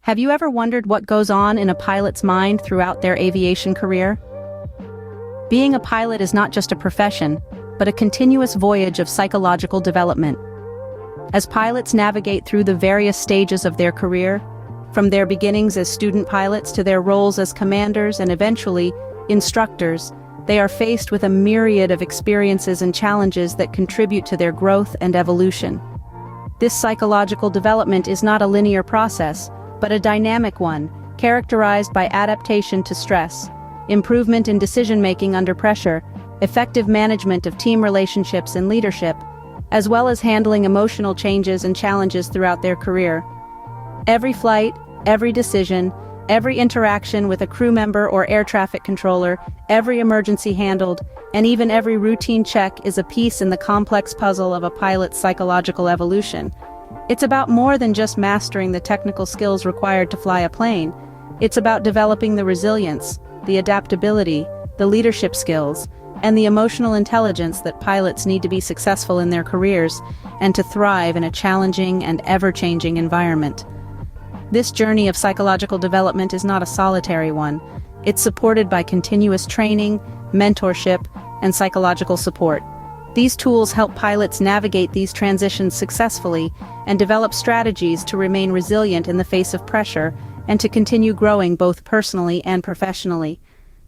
Have you ever wondered what goes on in a pilot's mind throughout their aviation career? Being a pilot is not just a profession, but a continuous voyage of psychological development. As pilots navigate through the various stages of their career, from their beginnings as student pilots to their roles as commanders and eventually instructors, they are faced with a myriad of experiences and challenges that contribute to their growth and evolution. This psychological development is not a linear process, but a dynamic one, characterized by adaptation to stress, improvement in decision-making under pressure, effective management of team relationships and leadership, as well as handling emotional changes and challenges throughout their career. Every flight, every decision, every interaction with a crew member or air traffic controller, every emergency handled, and even every routine check is a piece in the complex puzzle of a pilot's psychological evolution. It's about more than just mastering the technical skills required to fly a plane. It's about developing the resilience, the adaptability, the leadership skills, and the emotional intelligence that pilots need to be successful in their careers and to thrive in a challenging and ever-changing environment. This journey of psychological development is not a solitary one. It's supported by continuous training, mentorship, and psychological support. These tools help pilots navigate these transitions successfully and develop strategies to remain resilient in the face of pressure and to continue growing both personally and professionally.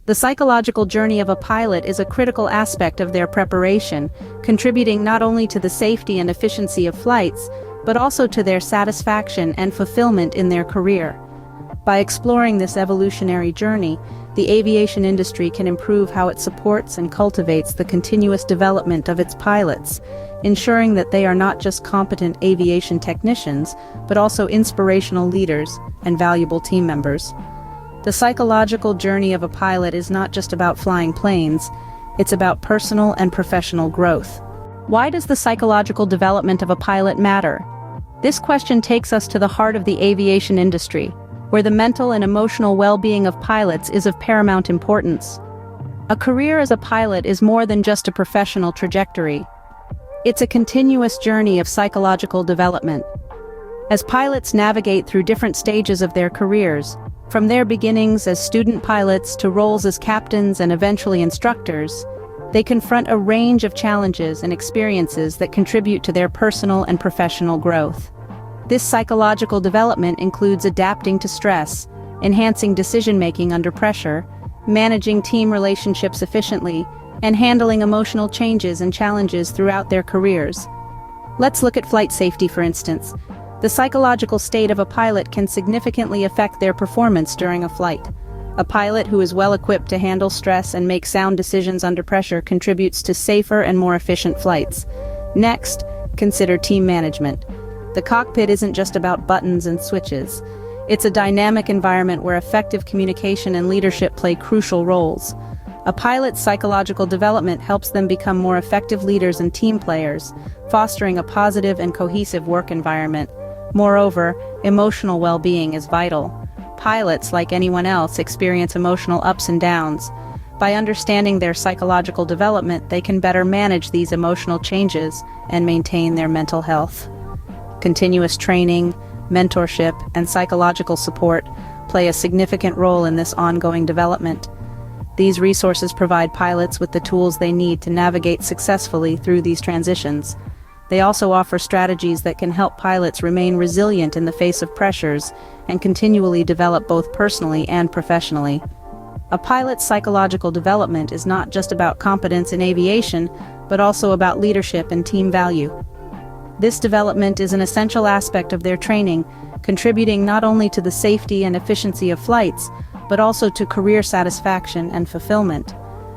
The psychological journey of a pilot is a critical aspect of their preparation, contributing not only to the safety and efficiency of flights, but also to their satisfaction and fulfillment in their career. By exploring this evolutionary journey, the aviation industry can improve how it supports and cultivates the continuous development of its pilots, ensuring that they are not just competent aviation technicians, but also inspirational leaders and valuable team members. The psychological journey of a pilot is not just about flying planes, it's about personal and professional growth. Why does the psychological development of a pilot matter? This question takes us to the heart of the aviation industry, where the mental and emotional well-being of pilots is of paramount importance. A career as a pilot is more than just a professional trajectory. It's a continuous journey of psychological development. As pilots navigate through different stages of their careers, from their beginnings as student pilots to roles as captains and eventually instructors, they confront a range of challenges and experiences that contribute to their personal and professional growth. This psychological development includes adapting to stress, enhancing decision-making under pressure, managing team relationships efficiently, and handling emotional changes and challenges throughout their careers. Let's look at flight safety, for instance. The psychological state of a pilot can significantly affect their performance during a flight. A pilot who is well-equipped to handle stress and make sound decisions under pressure contributes to safer and more efficient flights. Next, consider team management. The cockpit isn't just about buttons and switches. It's a dynamic environment where effective communication and leadership play crucial roles. A pilot's psychological development helps them become more effective leaders and team players, fostering a positive and cohesive work environment. Moreover, emotional well-being is vital. Pilots, like anyone else, experience emotional ups and downs. By understanding their psychological development, they can better manage these emotional changes and maintain their mental health. Continuous training, mentorship, and psychological support play a significant role in this ongoing development. These resources provide pilots with the tools they need to navigate successfully through these transitions. They also offer strategies that can help pilots remain resilient in the face of pressures and continually develop both personally and professionally. A pilot's psychological development is not just about competence in aviation, but also about leadership and team value. This development is an essential aspect of their training, contributing not only to the safety and efficiency of flights, but also to career satisfaction and fulfillment.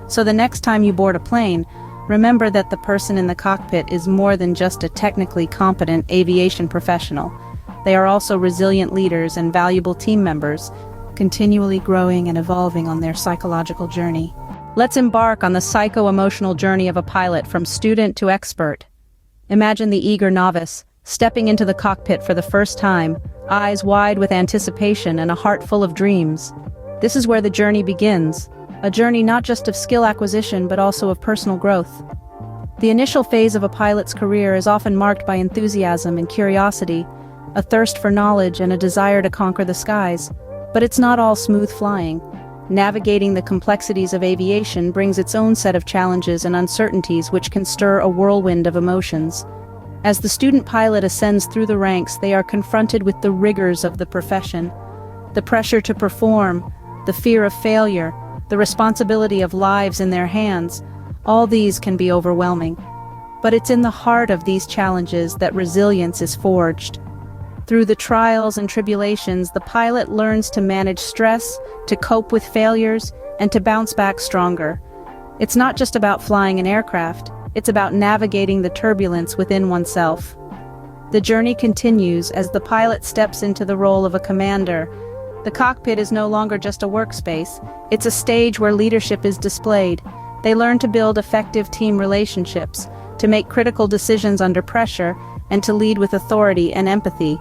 So the next time you board a plane, remember that the person in the cockpit is more than just a technically competent aviation professional. They are also resilient leaders and valuable team members, continually growing and evolving on their psychological journey. Let's embark on the psycho-emotional journey of a pilot from student to expert. Imagine the eager novice, stepping into the cockpit for the first time, eyes wide with anticipation and a heart full of dreams. This is where the journey begins, a journey not just of skill acquisition but also of personal growth. The initial phase of a pilot's career is often marked by enthusiasm and curiosity, a thirst for knowledge and a desire to conquer the skies. But it's not all smooth flying. Navigating the complexities of aviation brings its own set of challenges and uncertainties which can stir a whirlwind of emotions. As the student pilot ascends through the ranks, they are confronted with the rigors of the profession. The pressure to perform, the fear of failure, the responsibility of lives in their hands, all these can be overwhelming. But it's in the heart of these challenges that resilience is forged. Through the trials and tribulations, the pilot learns to manage stress, to cope with failures, and to bounce back stronger. It's not just about flying an aircraft, it's about navigating the turbulence within oneself. The journey continues as the pilot steps into the role of a commander. The cockpit is no longer just a workspace, it's a stage where leadership is displayed. They learn to build effective team relationships, to make critical decisions under pressure, and to lead with authority and empathy.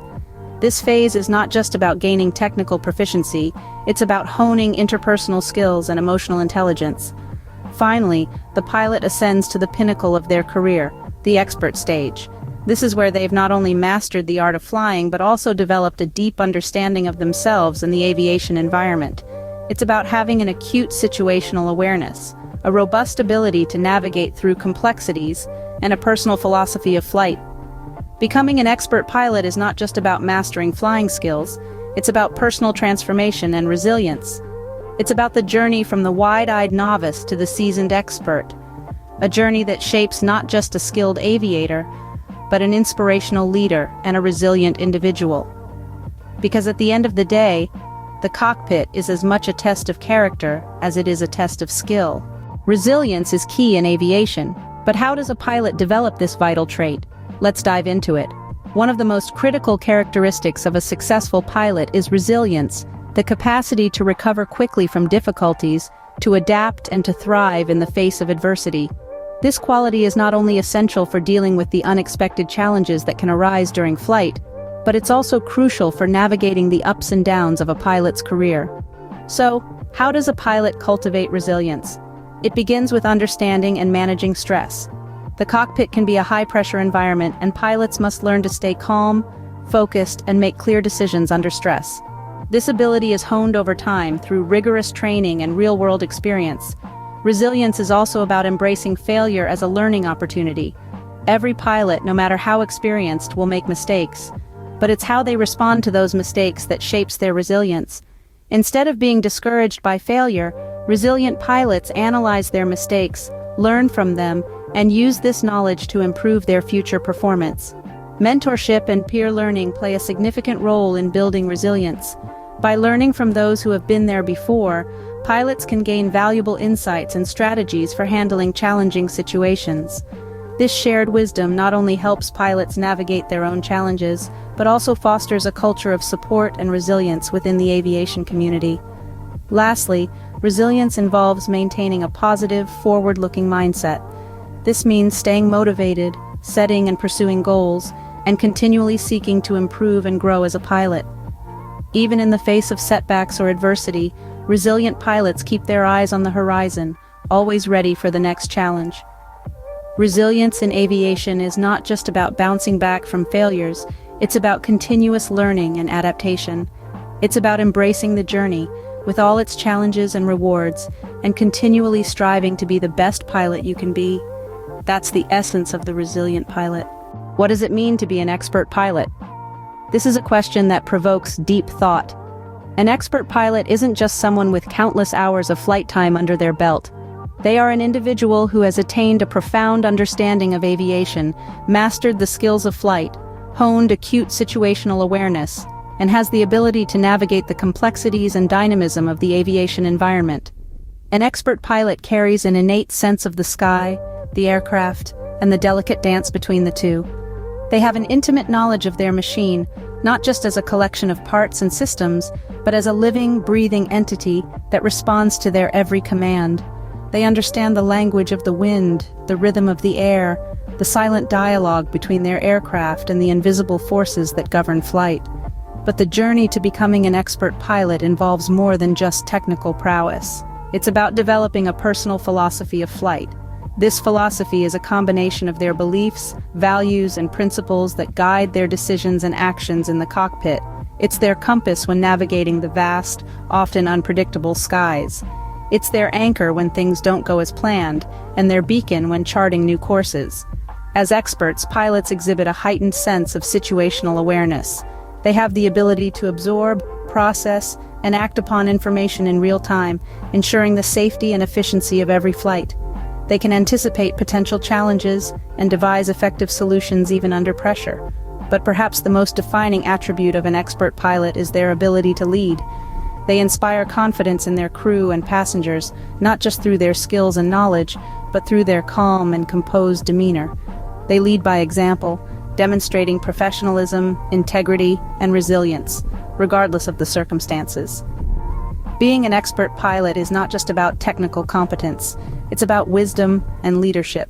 This phase is not just about gaining technical proficiency, it's about honing interpersonal skills and emotional intelligence. Finally, the pilot ascends to the pinnacle of their career, the expert stage. This is where they've not only mastered the art of flying but also developed a deep understanding of themselves and the aviation environment. It's about having an acute situational awareness, a robust ability to navigate through complexities, and a personal philosophy of flight. Becoming an expert pilot is not just about mastering flying skills, it's about personal transformation and resilience. It's about the journey from the wide-eyed novice to the seasoned expert, a journey that shapes not just a skilled aviator, but an inspirational leader and a resilient individual. Because at the end of the day, the cockpit is as much a test of character as it is a test of skill. Resilience is key in aviation, but how does a pilot develop this vital trait? Let's dive into it. One of the most critical characteristics of a successful pilot is resilience, the capacity to recover quickly from difficulties, to adapt and to thrive in the face of adversity. This quality is not only essential for dealing with the unexpected challenges that can arise during flight, but it's also crucial for navigating the ups and downs of a pilot's career. So, how does a pilot cultivate resilience? It begins with understanding and managing stress. The cockpit can be a high-pressure environment, and pilots must learn to stay calm, focused, and make clear decisions under stress. This ability is honed over time through rigorous training and real-world experience. Resilience is also about embracing failure as a learning opportunity. Every pilot, no matter how experienced, will make mistakes, but it's how they respond to those mistakes that shapes their resilience. Instead of being discouraged by failure, resilient pilots analyze their mistakes, learn from them, and use this knowledge to improve their future performance. Mentorship and peer learning play a significant role in building resilience. By learning from those who have been there before, pilots can gain valuable insights and strategies for handling challenging situations. This shared wisdom not only helps pilots navigate their own challenges, but also fosters a culture of support and resilience within the aviation community. Lastly, resilience involves maintaining a positive, forward-looking mindset. This means staying motivated, setting and pursuing goals, and continually seeking to improve and grow as a pilot. Even in the face of setbacks or adversity, resilient pilots keep their eyes on the horizon, always ready for the next challenge. Resilience in aviation is not just about bouncing back from failures, it's about continuous learning and adaptation. It's about embracing the journey, with all its challenges and rewards, and continually striving to be the best pilot you can be. That's the essence of the resilient pilot. What does it mean to be an expert pilot? This is a question that provokes deep thought. An expert pilot isn't just someone with countless hours of flight time under their belt. They are an individual who has attained a profound understanding of aviation, mastered the skills of flight, honed acute situational awareness, and has the ability to navigate the complexities and dynamism of the aviation environment. An expert pilot carries an innate sense of the sky, the aircraft, and the delicate dance between the two. They have an intimate knowledge of their machine, not just as a collection of parts and systems, but as a living, breathing entity that responds to their every command. They understand the language of the wind, the rhythm of the air, the silent dialogue between their aircraft and the invisible forces that govern flight. But the journey to becoming an expert pilot involves more than just technical prowess. It's about developing a personal philosophy of flight. This philosophy is a combination of their beliefs, values, and principles that guide their decisions and actions in the cockpit. It's their compass when navigating the vast, often unpredictable skies. It's their anchor when things don't go as planned, and their beacon when charting new courses. As experts, pilots exhibit a heightened sense of situational awareness. They have the ability to absorb, process, and act upon information in real time, ensuring the safety and efficiency of every flight. They can anticipate potential challenges and devise effective solutions even under pressure. But perhaps the most defining attribute of an expert pilot is their ability to lead. They inspire confidence in their crew and passengers, not just through their skills and knowledge, but through their calm and composed demeanor. They lead by example, demonstrating professionalism, integrity, and resilience, regardless of the circumstances. Being an expert pilot is not just about technical competence, it's about wisdom and leadership.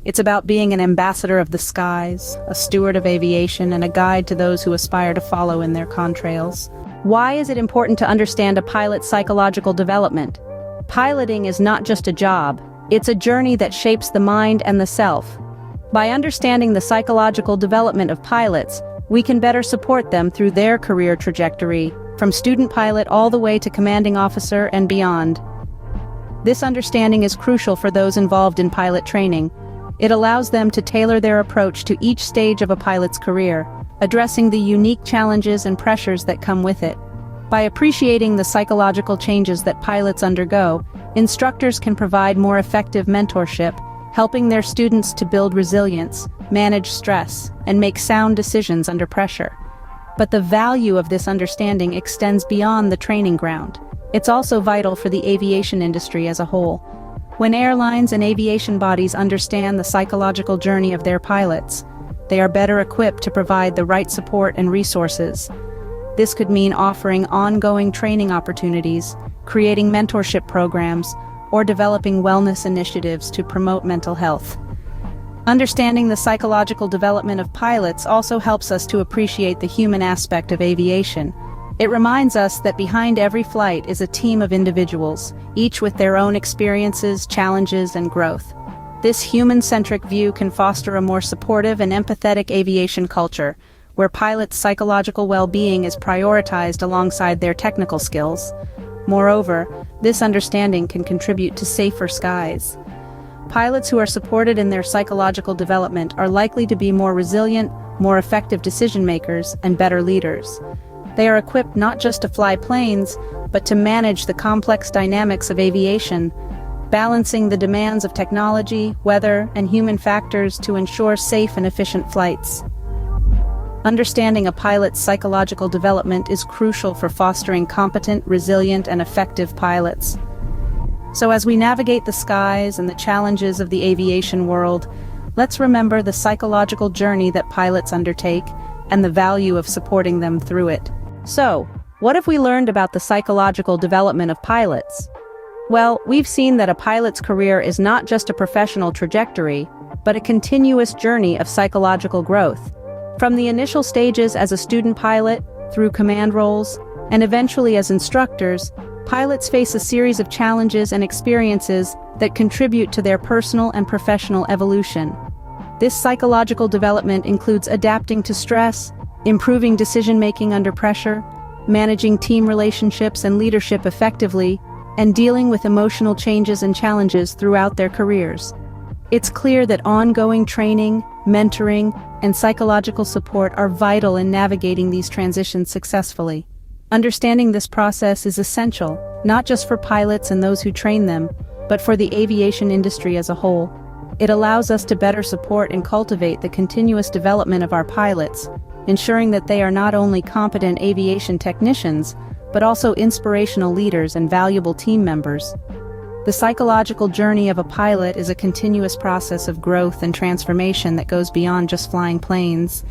It's about being an ambassador of the skies, a steward of aviation, and a guide to those who aspire to follow in their contrails. Why is it important to understand a pilot's psychological development? Piloting is not just a job, it's a journey that shapes the mind and the self. By understanding the psychological development of pilots, we can better support them through their career trajectory, from student pilot all the way to commanding officer and beyond. This understanding is crucial for those involved in pilot training. It allows them to tailor their approach to each stage of a pilot's career, addressing the unique challenges and pressures that come with it. By appreciating the psychological changes that pilots undergo, instructors can provide more effective mentorship, helping their students to build resilience, manage stress, and make sound decisions under pressure. But the value of this understanding extends beyond the training ground. It's also vital for the aviation industry as a whole. When airlines and aviation bodies understand the psychological journey of their pilots, they are better equipped to provide the right support and resources. This could mean offering ongoing training opportunities, creating mentorship programs, or developing wellness initiatives to promote mental health. Understanding the psychological development of pilots also helps us to appreciate the human aspect of aviation. It reminds us that behind every flight is a team of individuals, each with their own experiences, challenges, and growth. This human-centric view can foster a more supportive and empathetic aviation culture, where pilots' psychological well-being is prioritized alongside their technical skills. Moreover, this understanding can contribute to safer skies. Pilots who are supported in their psychological development are likely to be more resilient, more effective decision-makers, and better leaders. They are equipped not just to fly planes, but to manage the complex dynamics of aviation, balancing the demands of technology, weather, and human factors to ensure safe and efficient flights. Understanding a pilot's psychological development is crucial for fostering competent, resilient, and effective pilots. So as we navigate the skies and the challenges of the aviation world, let's remember the psychological journey that pilots undertake and the value of supporting them through it. So, what have we learned about the psychological development of pilots? Well, we've seen that a pilot's career is not just a professional trajectory, but a continuous journey of psychological growth. From the initial stages as a student pilot, through command roles, and eventually as instructors, pilots face a series of challenges and experiences that contribute to their personal and professional evolution. This psychological development includes adapting to stress, improving decision-making under pressure, managing team relationships and leadership effectively, and dealing with emotional changes and challenges throughout their careers. It's clear that ongoing training, mentoring, and psychological support are vital in navigating these transitions successfully. Understanding this process is essential, not just for pilots and those who train them, but for the aviation industry as a whole. It allows us to better support and cultivate the continuous development of our pilots, ensuring that they are not only competent aviation technicians, but also inspirational leaders and valuable team members. The psychological journey of a pilot is a continuous process of growth and transformation that goes beyond just flying planes.